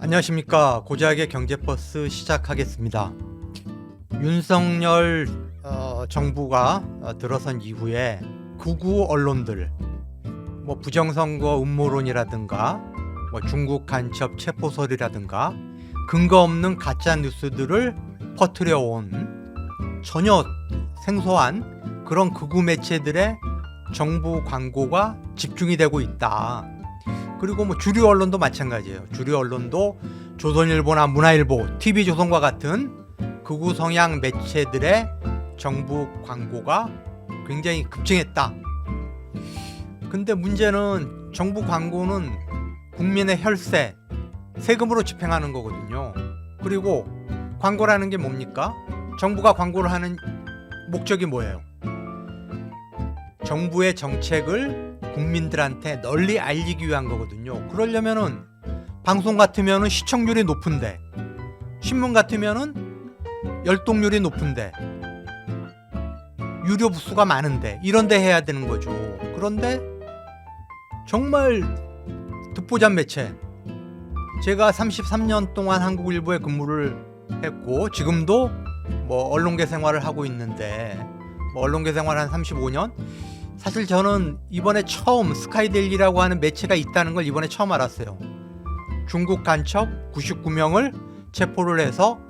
안녕하십니까. 고작의 경제버스 시작하겠습니다. 윤석열 정부가 들어선 이후에 극우 언론들, 부정선거 음모론이라든가 중국 간첩 체포설이라든가 근거 없는 가짜 뉴스들을 퍼뜨려온 전혀 생소한 그런 극우 매체들의 정부 광고가 집중이 되고 있다. 그리고 주류 언론도 마찬가지예요. 주류 언론도 조선일보나 문화일보, TV조선과 같은 극우 성향 매체들의 정부 광고가 굉장히 급증했다. 근데 문제는 정부 광고는 국민의 혈세, 세금으로 집행하는 거거든요. 그리고 광고라는 게 뭡니까? 정부가 광고를 하는 목적이 뭐예요? 정부의 정책을 국민들한테 널리 알리기 위한 거거든요. 그러려면은 방송 같으면은 시청률이 높은데, 신문 같으면은 열독률이 높은데, 유료 부수가 많은데, 이런 데 해야 되는 거죠. 그런데 정말 듣보잡 매체, 제가 33년 동안 한국일보에 근무를 했고 지금도 언론계 생활을 하고 있는데, 언론계 생활 한 35년? 사실 저는 이번에 처음 스카이데일리라고 하는 매체가 있다는 걸 이번에 처음 알았어요. 중국 간첩 99명을 체포를 해서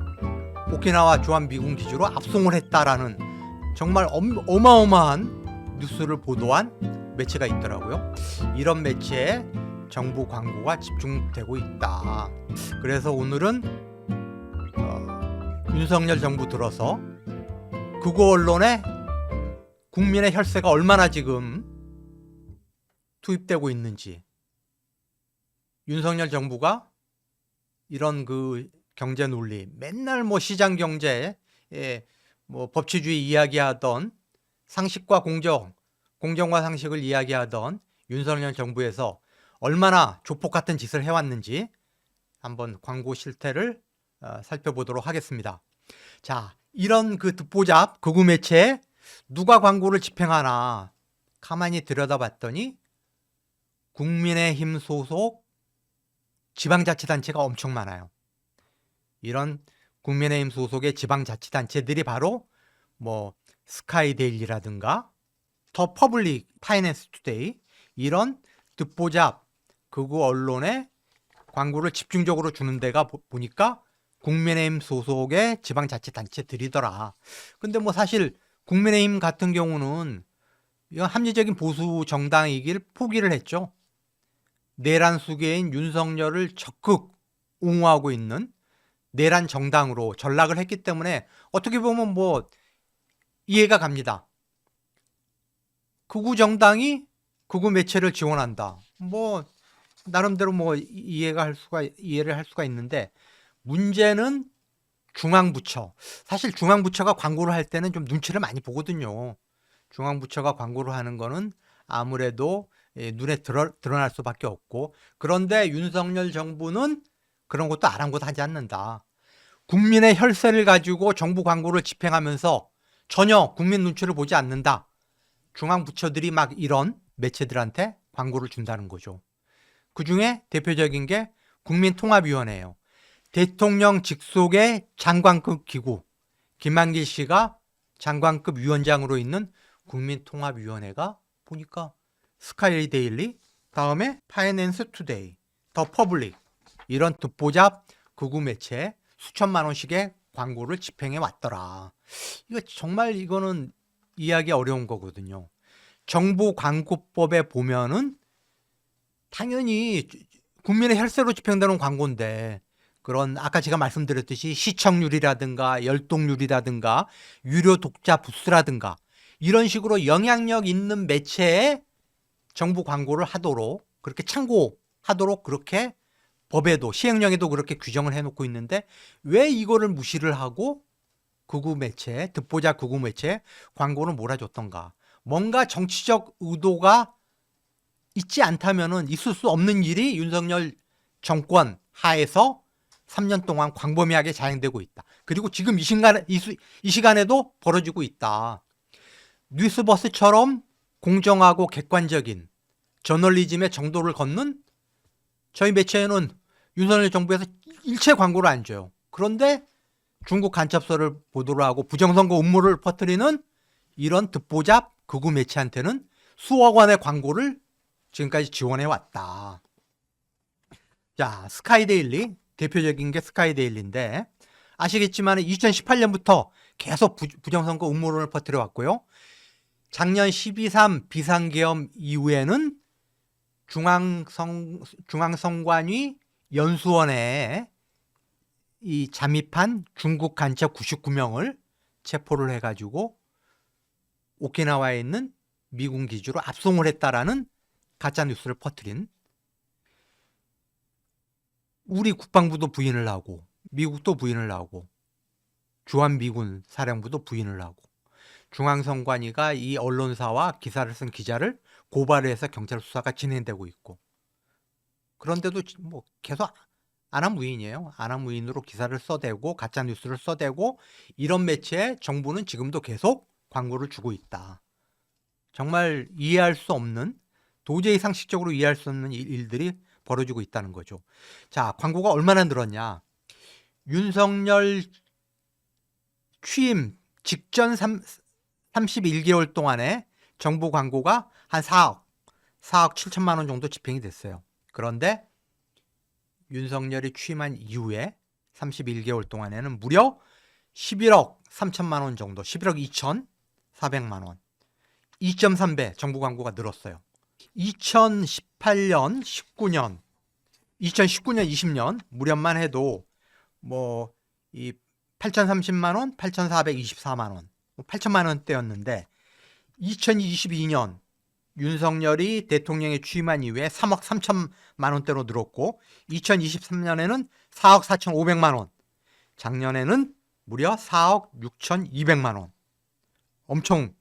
오키나와 주한미군 기지로 압송을 했다라는 정말 어마어마한 뉴스를 보도한 매체가 있더라고요. 이런 매체에 정부 광고가 집중되고 있다. 그래서 오늘은 윤석열 정부 들어서 극우 언론에 국민의 혈세가 얼마나 지금 투입되고 있는지, 윤석열 정부가 이런 경제 논리, 맨날 시장 경제, 법치주의 이야기하던, 상식과 공정과 상식을 이야기하던 윤석열 정부에서 얼마나 조폭 같은 짓을 해왔는지 한번 광고 실태를 살펴보도록 하겠습니다. 자, 이런 듣보잡 극우 매체에 누가 광고를 집행하나 가만히 들여다봤더니 국민의힘 소속 지방자치단체가 엄청 많아요. 이런 국민의힘 소속의 지방자치단체들이 바로 스카이데일리라든가 더 퍼블릭, 파이낸스 투데이, 이런 듣보잡 극우 언론에 광고를 집중적으로 주는 데가 보니까 국민의힘 소속의 지방자치단체들이더라. 근데 사실 국민의힘 같은 경우는 이건 합리적인 보수 정당이길 포기를 했죠. 내란 수괴인 윤석열을 적극 옹호하고 있는 내란 정당으로 전락을 했기 때문에 어떻게 보면 이해가 갑니다. 극우 정당이 극우 매체를 지원한다. 나름대로 이해를 할 수가 있는데, 문제는 중앙부처. 사실 중앙부처가 광고를 할 때는 좀 눈치를 많이 보거든요. 중앙부처가 광고를 하는 거는 아무래도 눈에 드러날 수밖에 없고, 그런데 윤석열 정부는 그런 것도 아랑곳하지 않는다. 국민의 혈세를 가지고 정부 광고를 집행하면서 전혀 국민 눈치를 보지 않는다. 중앙부처들이 이런 매체들한테 광고를 준다는 거죠. 그중에 대표적인 게 국민통합위원회예요. 대통령 직속의 장관급 기구, 김한길 씨가 장관급 위원장으로 있는 국민통합위원회가 보니까 스카이데일리, 다음에 파이낸스 투데이, 더 퍼블릭, 이런 듣보잡 극우 매체에 수천만 원씩의 광고를 집행해 왔더라. 이거는 이해하기 어려운 거거든요. 정부 광고법에 보면은 당연히 국민의 혈세로 집행되는 광고인데, 그런 아까 제가 말씀드렸듯이 시청률이라든가 열독률이라든가 유료 독자 부수라든가 이런 식으로 영향력 있는 매체에 정부 광고를 하도록, 그렇게 참고하도록 그렇게 법에도 시행령에도 그렇게 규정을 해놓고 있는데, 왜 이거를 무시를 하고 극우 매체, 듣보잡 극우 매체 광고를 몰아줬던가. 뭔가 정치적 의도가 있지 않다면은 있을 수 없는 일이 윤석열 정권 하에서 3년 동안 광범위하게 자행되고 있다. 그리고 지금 이 시간에도 벌어지고 있다. 뉴스버스처럼 공정하고 객관적인 저널리즘의 정도를 걷는 저희 매체에는 윤석열 정부에서 일체 광고를 안 줘요. 그런데 중국 간첩서를 보도를 하고 부정선거 음모를 퍼뜨리는 이런 듣보잡 극우 매체한테는 수억 원의 광고를 지금까지 지원해 왔다. 자, 스카이데일리 대표적인 게 스카이데일리인데 아시겠지만 2018년부터 계속 부정선거 음모론을 퍼뜨려 왔고요. 작년 12.3 비상계엄 이후에는 중앙선관위 연수원에 이 잠입한 중국 간첩 99명을 체포를 해가지고 오키나와에 있는 미군 기지로 압송을 했다라는 가짜 뉴스를 퍼뜨린, 우리 국방부도 부인을 하고 미국도 부인을 하고 주한미군 사령부도 부인을 하고 중앙선관위가 이 언론사와 기사를 쓴 기자를 고발해서 경찰 수사가 진행되고 있고, 그런데도 뭐 계속 안하무인이에요. 안하무인으로 기사를 써대고 가짜 뉴스를 써대고 이런 매체에 정부는 지금도 계속 광고를 주고 있다. 정말 이해할 수 없는, 도저히 상식적으로 이해할 수 없는 일들이 벌어지고 있다는 거죠. 자, 광고가 얼마나 늘었냐. 윤석열 취임 직전 31개월 동안에 정부 광고가 한 4억 7천만 원 정도 집행이 됐어요. 그런데 윤석열이 취임한 이후에 31개월 동안에는 무려 11억 3천만 원 정도, 11억 2,400만 원, 2.3배 정부 광고가 늘었어요. 2018년, 19년, 2019년, 20년 무렵만 해도 뭐 이 8,030만 원, 8,424만 원, 8천만 원대였는데 2022년 윤석열이 대통령에 취임한 이후에 3억 3천만 원대로 늘었고 2023년에는 4억 4,500만 원, 작년에는 무려 4억 6,200만 원. 엄청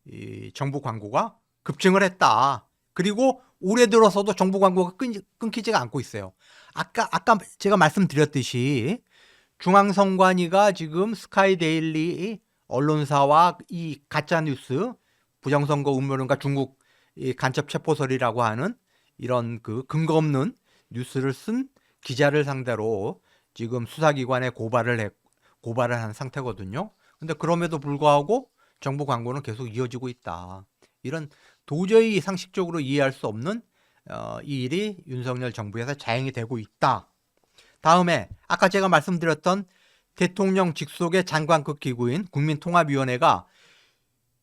이 정부 광고가 급증을 했다. 그리고 올해 들어서도 정부 광고가 끊기지가 않고 있어요. 아까 제가 말씀드렸듯이 중앙선관위가 지금 스카이데일리 언론사와 이 가짜뉴스 부정선거 음모론과 중국 간첩 체포설이라고 하는 이런 그 근거 없는 뉴스를 쓴 기자를 상대로 지금 수사기관에 고발을 한 상태거든요. 근데 그럼에도 불구하고 정부 광고는 계속 이어지고 있다. 이런 도저히 상식적으로 이해할 수 없는 이 일이 윤석열 정부에서 자행이 되고 있다. 다음에 아까 제가 말씀드렸던 대통령 직속의 장관급 기구인 국민통합위원회가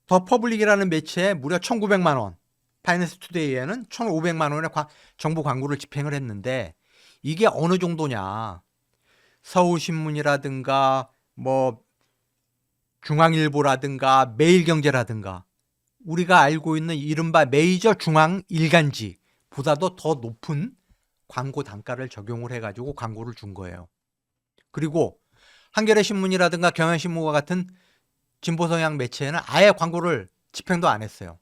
더 퍼블릭이라는 매체에 무려 1,900만 원, 파이낸스 투데이에는 1,500만 원의 정부 광고를 집행을 했는데 이게 어느 정도냐. 서울신문이라든가 뭐 중앙일보라든가 매일경제라든가 우리가 알고 있는 이른바 메이저 중앙 일간지보다도 더 높은 광고 단가를 적용을 해가지고 광고를 준 거예요. 그리고 한겨레 신문이라든가 경향신문과 같은 진보 성향 매체에는 아예 광고를 집행도 안 했어요.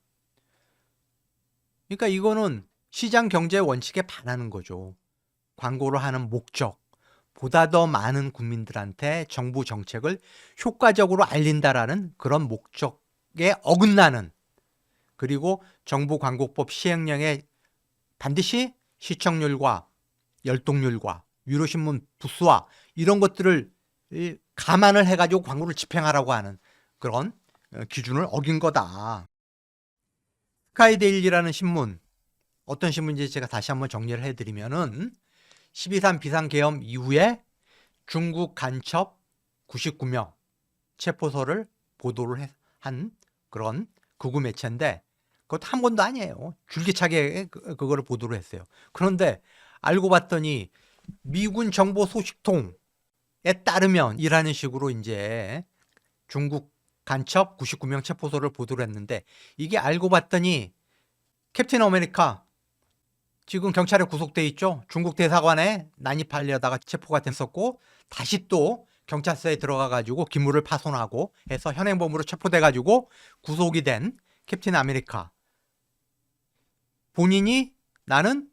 그러니까 이거는 시장 경제 원칙에 반하는 거죠. 광고를 하는 목적, 보다 더 많은 국민들한테 정부 정책을 효과적으로 알린다라는 그런 목적에 어긋나는, 그리고 정부 광고법 시행령에 반드시 시청률과 열독률과 유료신문 부수와 이런 것들을 감안을 해가지고 광고를 집행하라고 하는 그런 기준을 어긴 거다. 스카이데일리라는 신문, 어떤 신문인지 제가 다시 한번 정리를 해드리면은 12.3 비상계엄 이후에 중국 간첩 99명 체포서를 보도를 한 그런 극우 매체인데 그것도 한 번도 아니에요. 줄기차게 그거를 보도를 했어요. 그런데 알고 봤더니 미군 정보 소식통에 따르면 이라는 식으로 이제 중국 간첩 99명 체포서를 보도를 했는데 이게 알고 봤더니 캡틴 아메리카 지금 경찰에 구속돼 있죠. 중국 대사관에 난입하려다가 체포가 됐었고 다시 또 경찰서에 들어가 가지고 기물을 파손하고 해서 현행범으로 체포돼 가지고 구속이 된 캡틴 아메리카, 본인이 나는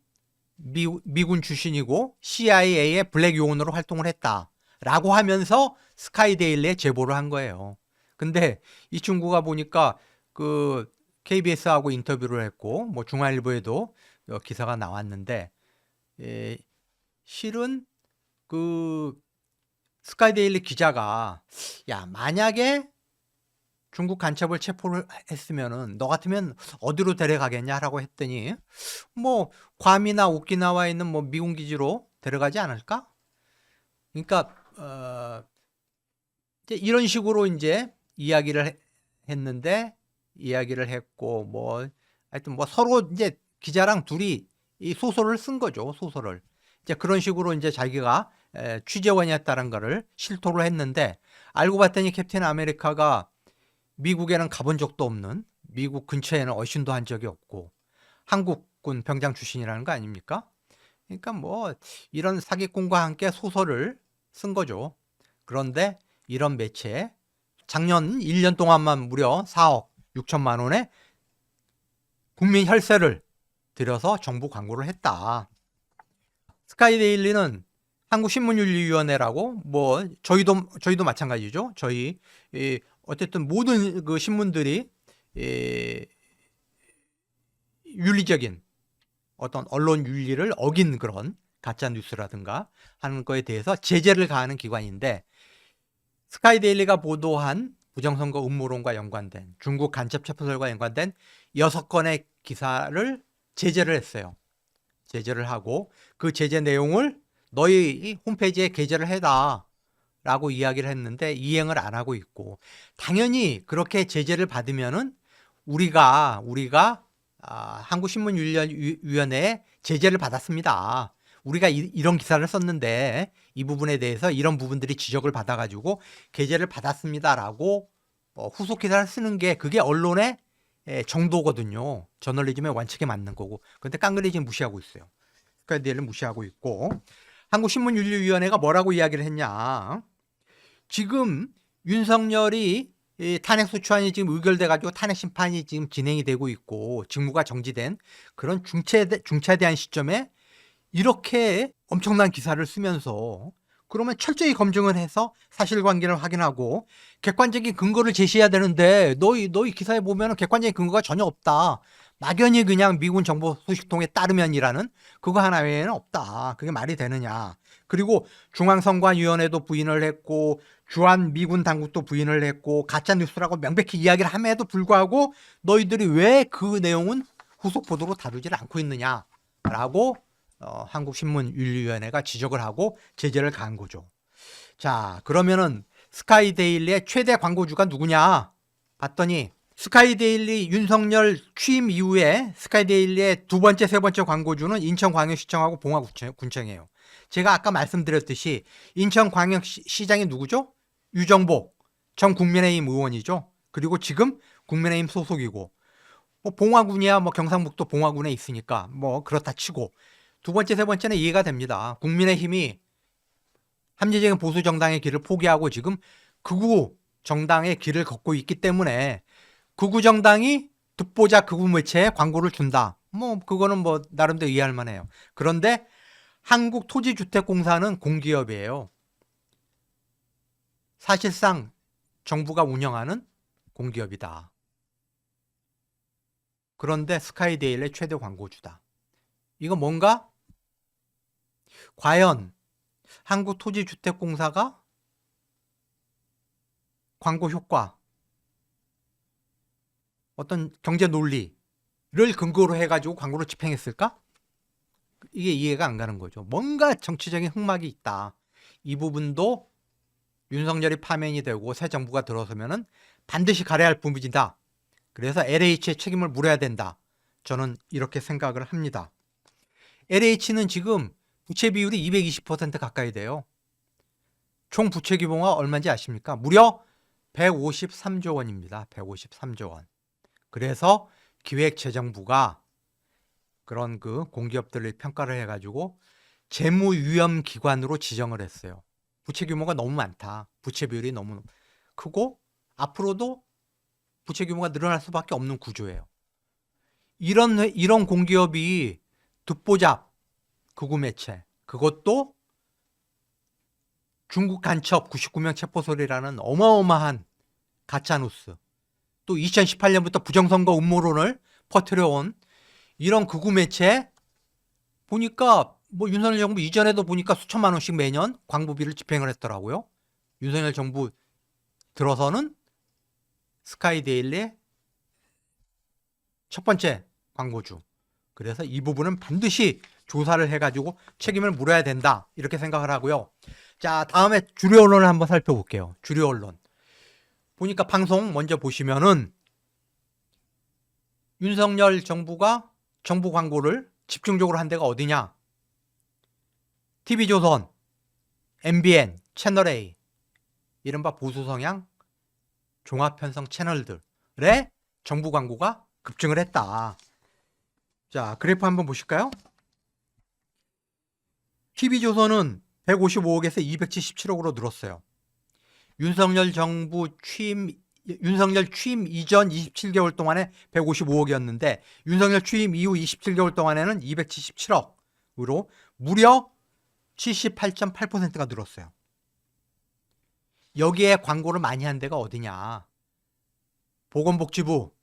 미군 출신이고 CIA의 블랙 요원으로 활동을 했다라고 하면서 스카이데일리에 제보를 한 거예요. 근데 이 친구가 보니까 그 KBS하고 인터뷰를 했고 뭐 중앙일보에도 기사가 나왔는데 실은 그 스카이데일리 기자가 야 만약에 중국 간첩을 체포를 했으면은 너 같으면 어디로 데려가겠냐라고 했더니 뭐 괌이나 오키나와에 있는 뭐 미군 기지로 데려가지 않을까? 그러니까 이제 이런 식으로 이제 이야기를 했고 뭐 하여튼 뭐 서로 이제 기자랑 둘이 이 소설을 쓴 거죠. 소설을. 이제 그런 식으로 이제 자기가 취재원이었다는 거를 실토를 했는데 알고 봤더니 캡틴 아메리카가 미국에는 가본 적도 없는, 미국 근처에는 어신도 한 적이 없고 한국군 병장 출신이라는 거 아닙니까? 그러니까 뭐 이런 사기꾼과 함께 소설을 쓴 거죠. 그런데 이런 매체에 작년 1년 동안만 무려 4억 6천만 원의 국민 혈세를 들여서 정부 광고를 했다. 스카이데일리는 한국신문윤리위원회라고 뭐 저희도 마찬가지죠. 저희 어쨌든 모든 그 신문들이 윤리적인 어떤 언론 윤리를 어긴 그런 가짜 뉴스라든가 하는 거에 대해서 제재를 가하는 기관인데 스카이데일리가 보도한 부정선거 음모론과 연관된 중국 간첩 체포설과 연관된 6건의 기사를 제재를 했어요. 제재를 하고 그 제재 내용을 너희 홈페이지에 게재를 해라 라고 이야기를 했는데 이행을 안 하고 있고 당연히 그렇게 제재를 받으면은 우리가 한국신문윤리위원회에 제재를 받았습니다. 우리가 이런 기사를 썼는데 이 부분에 대해서 이런 부분들이 지적을 받아가지고 게재를 받았습니다라고 후속 기사를 쓰는 게 그게 언론의 정도거든요. 저널리즘의 원칙에 맞는 거고. 그런데 깡그리 지금 무시하고 있어요. 스카이데일리를 무시하고 있고 한국신문윤리위원회가 뭐라고 이야기를 했냐. 지금 윤석열이 탄핵소추안이 지금 의결돼가지고 탄핵심판이 지금 진행이 되고 있고 직무가 정지된 그런 중차대한 시점에 이렇게 엄청난 기사를 쓰면서 그러면 철저히 검증을 해서 사실관계를 확인하고 객관적인 근거를 제시해야 되는데 너희 기사에 보면 객관적인 근거가 전혀 없다. 막연히 그냥 미군 정보 소식통에 따르면이라는 그거 하나 외에는 없다. 그게 말이 되느냐. 그리고 중앙선관위원회도 부인을 했고 주한 미군 당국도 부인을 했고 가짜뉴스라고 명백히 이야기를 함에도 불구하고 너희들이 왜 그 내용은 후속 보도로 다루질 않고 있느냐라고 한국신문윤리위원회가 지적을 하고 제재를 가한 거죠. 자, 그러면은 스카이데일리의 최대 광고주가 누구냐 봤더니 스카이데일리 윤석열 취임 이후에 스카이데일리의 두 번째, 세 번째 광고주는 인천광역시청하고 봉화군청이에요. 제가 아까 말씀드렸듯이 인천광역시장이 누구죠? 유정복 전 국민의힘 의원이죠. 그리고 지금 국민의힘 소속이고 뭐 봉화군이야 뭐 경상북도 봉화군에 있으니까 뭐 그렇다 치고 두 번째, 세 번째는 이해가 됩니다. 국민의힘이 합리적인 보수 정당의 길을 포기하고 지금 극우 정당의 길을 걷고 있기 때문에 극우 정당이 듣보잡 극우 매체에 광고를 준다. 뭐 그거는 뭐 나름대로 이해할 만해요. 그런데 한국토지주택공사는 공기업이에요. 사실상 정부가 운영하는 공기업이다. 그런데 스카이데일리의 최대 광고주다. 이거 뭔가? 과연 한국토지주택공사가 광고 효과, 어떤 경제 논리를 근거로 해가지고 광고를 집행했을까? 이게 이해가 안 가는 거죠. 뭔가 정치적인 흑막이 있다. 이 부분도 윤석열이 파면이 되고 새 정부가 들어서면은 반드시 가려야 할 부분이다. 그래서 LH의 책임을 물어야 된다. 저는 이렇게 생각을 합니다. LH는 지금 부채 비율이 220% 가까이 돼요. 총 부채 규모가 얼마인지 아십니까? 무려 153조 원입니다. 153조 원. 그래서 기획재정부가 그런 그 공기업들을 평가를 해가지고 재무위험기관으로 지정을 했어요. 부채 규모가 너무 많다. 부채 비율이 너무 크고 앞으로도 부채 규모가 늘어날 수밖에 없는 구조예요. 이런 공기업이 듣보잡 극우 매체, 그것도 중국 간첩 99명 체포설이라는 어마어마한 가짜뉴스, 또 2018년부터 부정선거 음모론을 퍼뜨려온 이런 극우 매체 보니까 뭐 윤석열 정부 이전에도 보니까 수천만 원씩 매년 광고비를 집행을 했더라고요. 윤석열 정부 들어서는 스카이데일리의 첫 번째 광고주. 그래서 이 부분은 반드시 조사를 해가지고 책임을 물어야 된다, 이렇게 생각을 하고요. 자, 다음에 주류 언론을 한번 살펴볼게요. 주류 언론 보니까 방송 먼저 보시면은 윤석열 정부가 정부 광고를 집중적으로 한 데가 어디냐? TV조선, MBN, 채널A, 이른바 보수 성향 종합 편성 채널들의 정부 광고가 급증을 했다. 자, 그래프 한번 보실까요? TV조선은 155억에서 277억으로 늘었어요. 윤석열 취임 이전 27개월 동안에 155억이었는데 윤석열 취임 이후 27개월 동안에는 277억으로 무려 78.8%가 늘었어요. 여기에 광고를 많이 한 데가 어디냐? 보건복지부,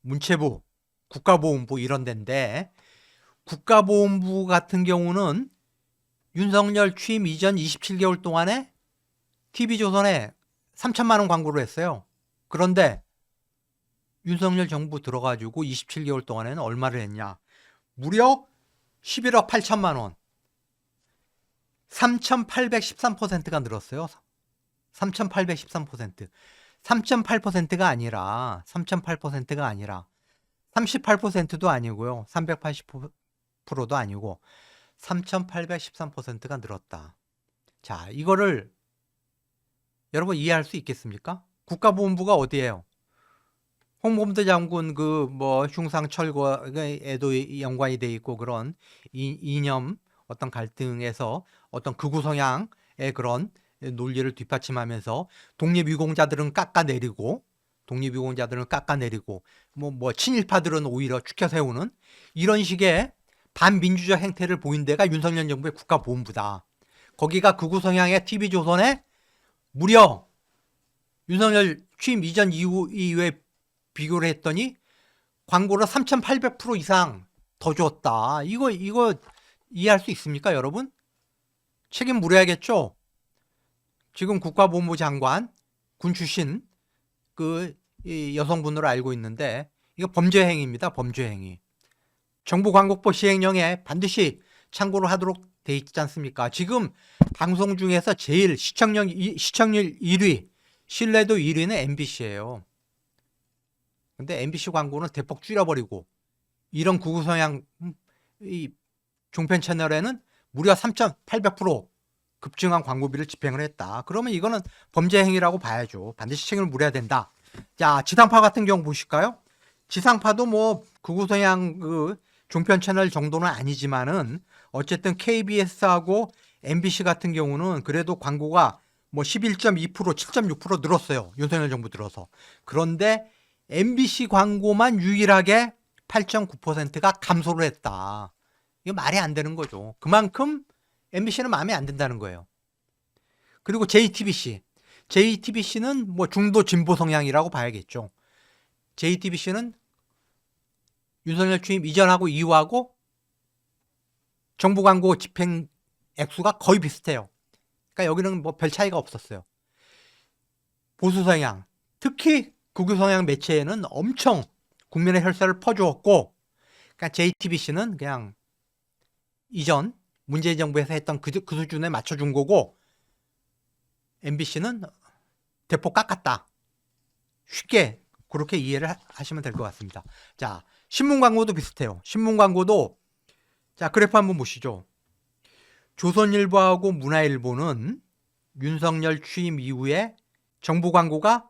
문체부, 국가보훈부 이런 데인데, 국가보훈부 같은 경우는 윤석열 취임 이전 27개월 동안에 TV조선에 3천만 원 광고를 했어요. 그런데 윤석열 정부 들어가지고 27개월 동안에는 얼마를 했냐? 무려 11억 8천만 원. 3,813%가 늘었어요. 3,813%. 3.8%가 아니라 3.8%가 아니라 38%도 아니고요. 380%도 아니고 3,813%가 늘었다. 자, 이거를 여러분 이해할 수 있겠습니까? 국가보훈부가 어디예요? 홍범도 장군 그 뭐 흉상 철거에도 연관이 돼 있고 그런 이념 어떤 갈등에서 어떤 극우 성향의 그런 논리를 뒷받침하면서 독립유공자들은 깎아내리고 뭐 친일파들은 오히려 추켜 세우는 이런 식의 반민주적 행태를 보인 데가 윤석열 정부의 국가보훈부다. 거기가 극우 성향의 TV조선에 무려 윤석열 취임 이전 이후에 비교를 했더니 광고를 3,800% 이상 더 줬다. 이거 이해할 수 있습니까, 여러분? 책임 물어야겠죠? 지금 국가보훈부 장관, 군 출신 그 여성분으로 알고 있는데 이거 범죄 행위입니다. 범죄 행위. 정부광고법 시행령에 반드시 참고를 하도록 돼 있지 않습니까? 지금 방송 중에서 제일 시청률 1위, 신뢰도 1위는 MBC예요. 근데 MBC 광고는 대폭 줄여버리고 이런 극우 성향 이 종편 채널에는 무려 3,800% 급증한 광고비를 집행을 했다. 그러면 이거는 범죄 행위라고 봐야죠. 반드시 책임을 물어야 된다. 자, 지상파 같은 경우 보실까요? 지상파도 뭐 극우 성향 그 종편 채널 정도는 아니지만은 어쨌든 KBS하고 MBC 같은 경우는 그래도 광고가 뭐 11.2%, 7.6% 늘었어요. 윤석열 정부 들어서. 그런데 MBC 광고만 유일하게 8.9%가 감소를 했다. 이게 말이 안 되는 거죠. 그만큼 MBC는 마음에 안 든다는 거예요. 그리고 JTBC는 뭐 중도 진보 성향이라고 봐야겠죠. JTBC는 윤석열 취임 이전하고 이후하고 정부 광고 집행 액수가 거의 비슷해요. 그러니까 여기는 뭐 별 차이가 없었어요. 보수 성향, 특히 극우 성향 매체에는 엄청 국민의 혈세를 퍼주었고, 그러니까 JTBC는 그냥 이전 문재인 정부에서 했던 그 수준에 맞춰준 거고, MBC는 대폭 깎았다. 쉽게 그렇게 이해를 하시면 될 것 같습니다. 자, 신문 광고도 비슷해요. 신문 광고도 자, 그래프 한번 보시죠. 조선일보하고 문화일보는 윤석열 취임 이후에 정부 광고가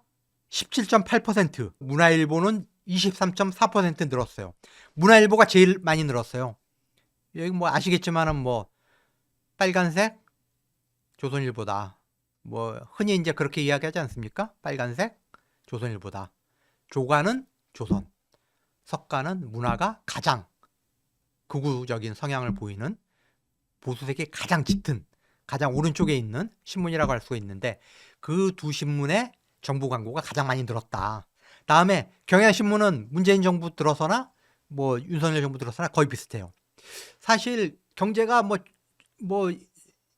17.8%, 문화일보는 23.4% 늘었어요. 문화일보가 제일 많이 늘었어요. 여기 뭐 아시겠지만은 뭐 빨간색 조선일보다. 뭐 흔히 이제 그렇게 이야기하지 않습니까? 빨간색 조선일보다. 조가는 조선, 석가는 문화가 가장 극우적인 성향을 보이는 보수색이 가장 짙은 가장 오른쪽에 있는 신문이라고 할 수가 있는데 그 두 신문의 정부 광고가 가장 많이 늘었다. 다음에 경향신문은 문재인 정부 들어서나 뭐 윤석열 정부 들어서나 거의 비슷해요. 사실 경제가 뭐 1%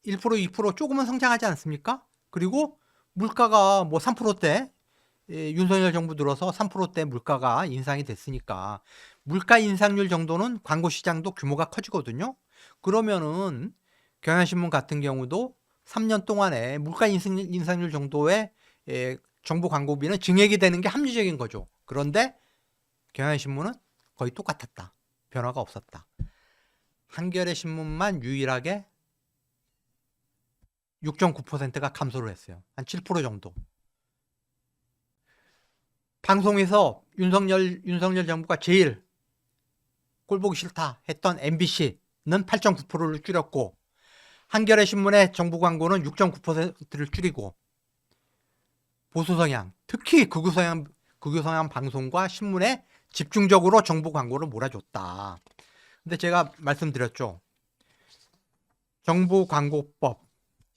2% 조금은 성장하지 않습니까? 그리고 물가가 뭐 3%대 윤석열 정부 들어서 3%대 물가가 인상이 됐으니까 물가 인상률 정도는 광고 시장도 규모가 커지거든요. 그러면은 경향신문 같은 경우도 3년 동안에 물가 인상률 정도의 정부 광고비는 증액이 되는 게 합리적인 거죠. 그런데 경향신문은 거의 똑같았다. 변화가 없었다. 한겨레 신문만 유일하게 6.9%가 감소를 했어요. 한 7% 정도. 방송에서 윤석열 정부가 제일 꼴보기 싫다 했던 MBC는 8.9%를 줄였고 한겨레 신문의 정부 광고는 6.9%를 줄이고 보수 성향, 특히 극우 성향 방송과 신문에 집중적으로 정부 광고를 몰아줬다. 근데 제가 말씀드렸죠. 정부 광고법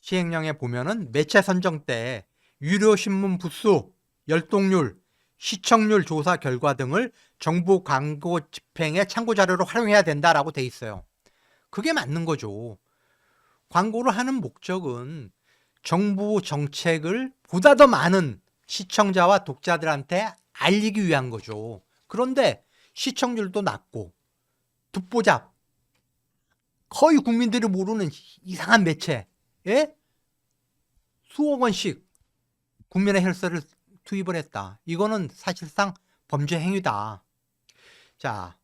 시행령에 보면은 매체 선정 때 유료 신문 부수, 열독률, 시청률 조사 결과 등을 정부 광고 집행의 참고 자료로 활용해야 된다라고 돼 있어요. 그게 맞는 거죠. 광고를 하는 목적은 정부 정책을 보다 더 많은 시청자와 독자들한테 알리기 위한 거죠. 그런데 시청률도 낮고 듣보잡, 거의 국민들이 모르는 이상한 매체에 수억 원씩 국민의 혈세를 투입을 했다. 이거는 사실상 범죄 행위다. 자,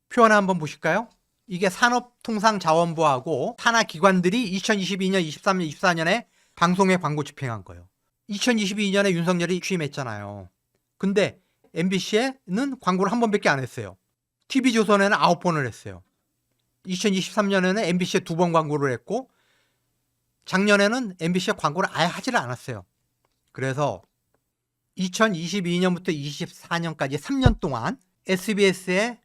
표 하나 한번 보실까요? 이게 산업통상자원부하고 산하 기관들이 2022년, 23년, 24년에 방송에 광고 집행한 거예요. 2022년에 윤석열이 취임했잖아요. 근데 MBC에는 광고를 한 번밖에 안 했어요. TV조선에는 9번을 했어요. 2023년에는 MBC에 2번 광고를 했고 작년에는 MBC에 광고를 아예 하지를 않았어요. 그래서 2022년부터 24년까지 3년 동안 SBS의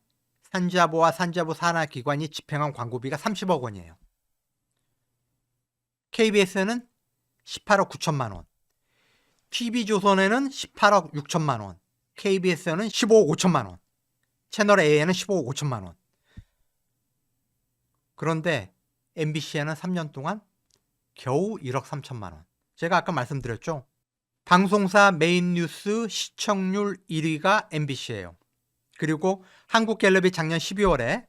산자부와 산자부 산하 기관이 집행한 광고비가 30억 원이에요. KBS에는 18억 9천만 원, TV조선에는 18억 6천만 원, KBS에는 15억 5천만 원, 채널 A에는 15억 5천만 원. 그런데 MBC에는 3년 동안 겨우 1억 3천만 원. 제가 아까 말씀드렸죠. 방송사 메인 뉴스 시청률 1위가 MBC예요. 그리고 한국갤럽이 작년 12월에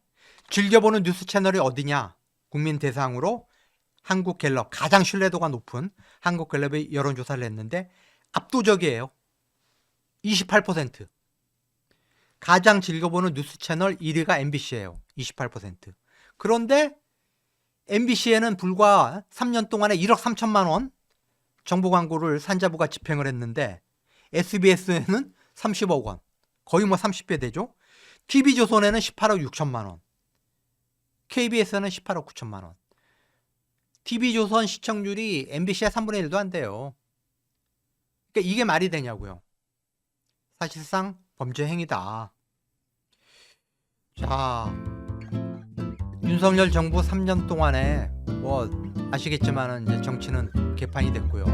즐겨보는 뉴스 채널이 어디냐 국민 대상으로 한국갤럽, 가장 신뢰도가 높은 한국갤럽이 여론조사를 했는데 압도적이에요. 28%. 가장 즐겨보는 뉴스 채널 1위가 MBC예요. 28%. 그런데 MBC에는 불과 3년 동안에 1억 3천만 원 정부 광고를 산자부가 집행을 했는데 SBS에는 30억 원. 거의 뭐 30배 되죠. TV조선에는 18억 6천만 원. KBS는 18억 9천만 원. TV조선 시청률이 MBC의 3분의 1도 안 돼요. 그러니까 이게 말이 되냐고요. 사실상 범죄 행위다. 자, 윤석열 정부 3년 동안에 뭐 아시겠지만은 이제 정치는 개판이 됐고요.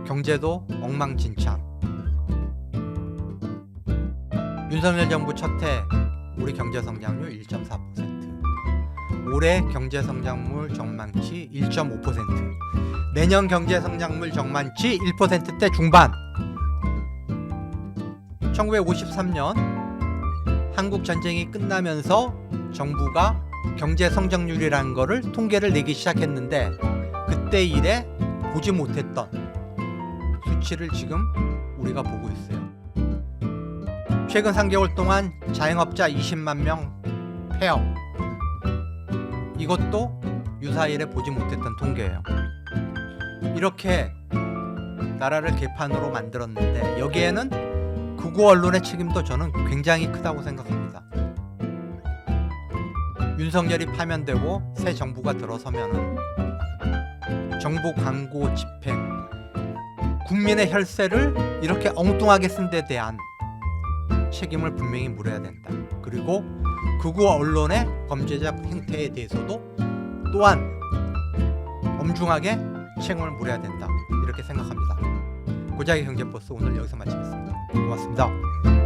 경제도 엉망진창. 윤석열 정부 첫 해 우리 경제 성장률 1.4%. 올해 경제 성장률 전망치 1.5%. 내년 경제 성장률 전망치 1%대 중반. 1953년 한국 전쟁이 끝나면서 정부가 경제 성장률이라는 거를 통계를 내기 시작했는데 그때 이래 보지 못했던 수치를 지금 우리가 보고 있어요. 최근 3개월 동안 자영업자 20만 명 폐업. 이것도 유사일에 보지 못했던 통계예요. 이렇게 나라를 개판으로 만들었는데 여기에는 극우 언론의 책임도 저는 굉장히 크다고 생각합니다. 윤석열이 파면되고 새 정부가 들어서면은 정부 광고 집행, 국민의 혈세를 이렇게 엉뚱하게 쓴 데 대한 책임을 분명히 물어야 된다. 그리고 극우 언론의 범죄적 행태에 대해서도 또한 엄중하게 책임을 물어야 된다. 이렇게 생각합니다. 고작의 경제버스 오늘 여기서 마치겠습니다. 고맙습니다.